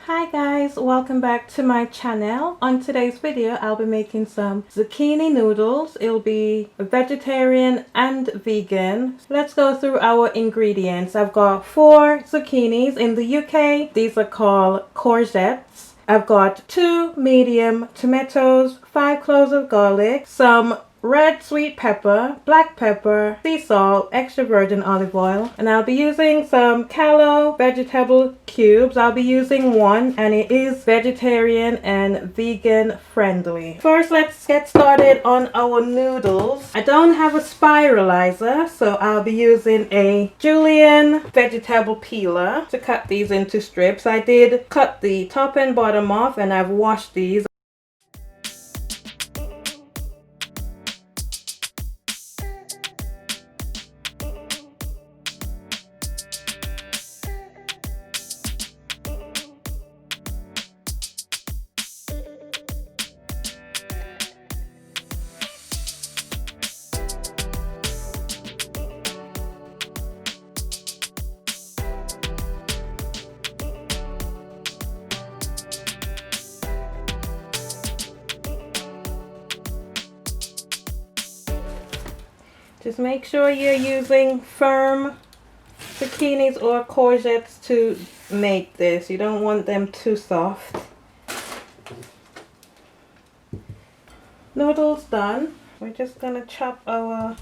Hi guys, welcome back to my channel. On today's video I'll be making some zucchini noodles. It'll be vegetarian and vegan. Let's go through our ingredients. I've got 4 zucchinis. In the UK these are called courgettes. I've got 2 medium tomatoes, 5 cloves of garlic, some red sweet pepper, black pepper, sea salt, extra virgin olive oil, and I'll be using some kallo vegetable cubes. I'll be using one and it is vegetarian and vegan friendly. First, let's get started on our noodles. I don't have a spiralizer, so I'll be using a julienne vegetable peeler to cut these into strips. I did cut the top and bottom off and I've washed these. Just make sure you're using firm zucchinis or courgettes to make this. You don't want them too soft. Noodles done. We're just gonna chop our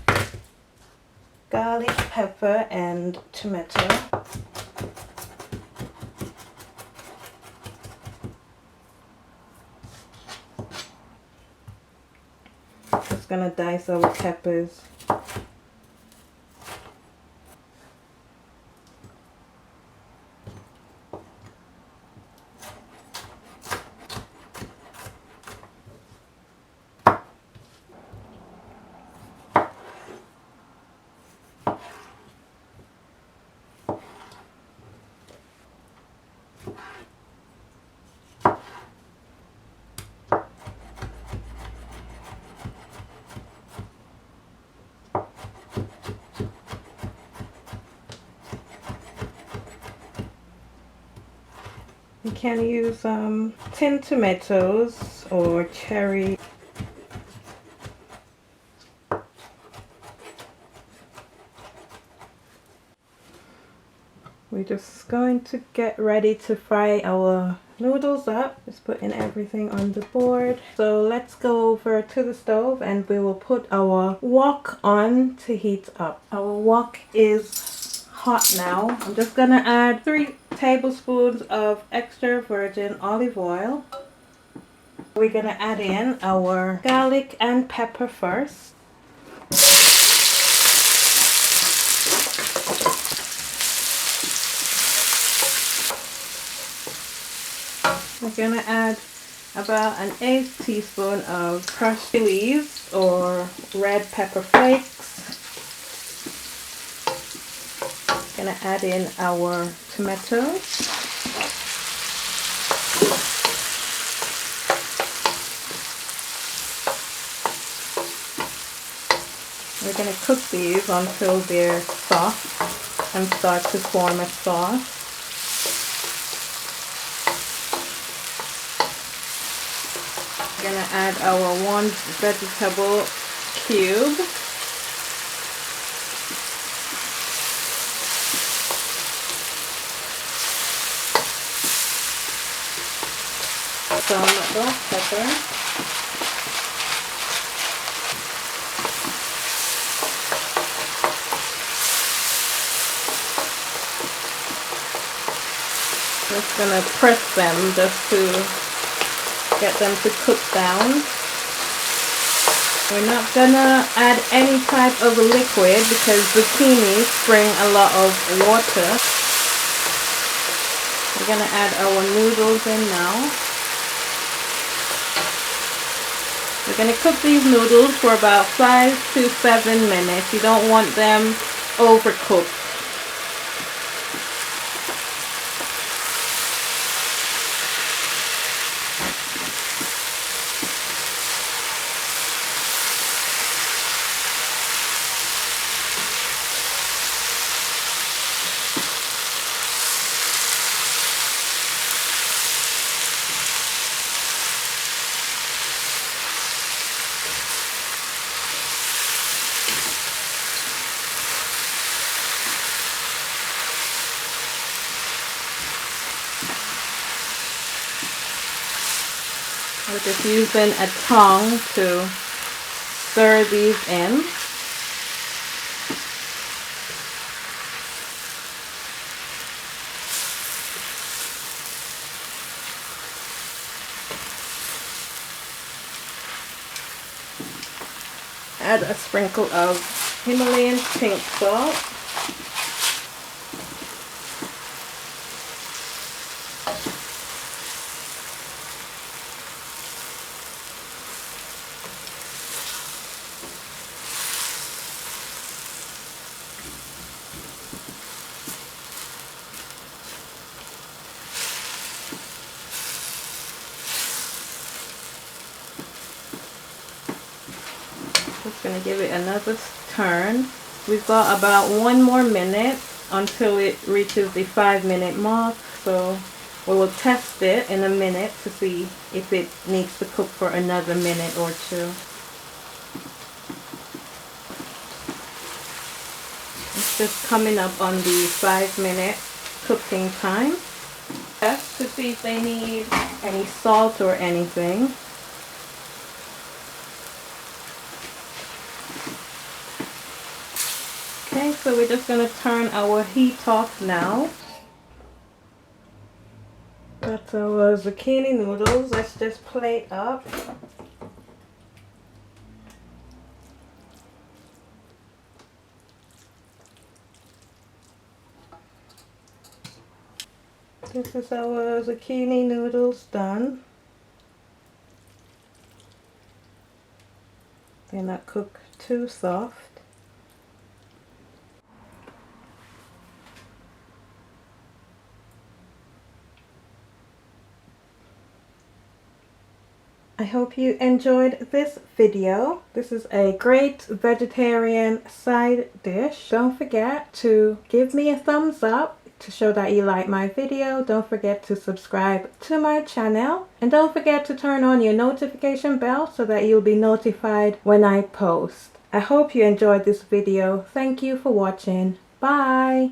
garlic, pepper and tomato. Just gonna dice our peppers. You can use tin tomatoes or cherry. We're just going to get ready to fry our noodles up. Just putting everything on the board. So let's go over to the stove and we will put our wok on to heat up. Our wok is hot now. I'm just gonna add 3 tablespoons of extra virgin olive oil. We're gonna add in our garlic and pepper first. We're gonna add about an 1/8 teaspoon of crushed chilies or red pepper flakes. Gonna add in our tomatoes. We're gonna cook these until they're soft and start to form a sauce. We're gonna add our 1 vegetable cube. Some black pepper, just gonna press them just to get them to cook down. We're not gonna add any type of liquid because zucchinis bring a lot of water. We're gonna add our noodles in now. We're going to cook these noodles for about 5 to 7 minutes. You don't want them overcooked. We're just using a tongue to stir these in. Add a sprinkle of Himalayan pink salt. Just going to give it another turn. We've got about 1 more minute until it reaches the 5-minute mark, so we will test it in a minute to see if it needs to cook for another minute or two. It's just coming up on the 5-minute cooking time. Test to see if they need any salt or anything. Okay, so we're just going to turn our heat off now. That's our zucchini noodles. Let's just plate up. This is our zucchini noodles done. They're not cooked too soft. I hope you enjoyed this video. This is a great vegetarian side dish. Don't forget to give me a thumbs up to show that you like my video. Don't forget to subscribe to my channel. And don't forget to turn on your notification bell so that you'll be notified when I post. I hope you enjoyed this video. Thank you for watching. Bye!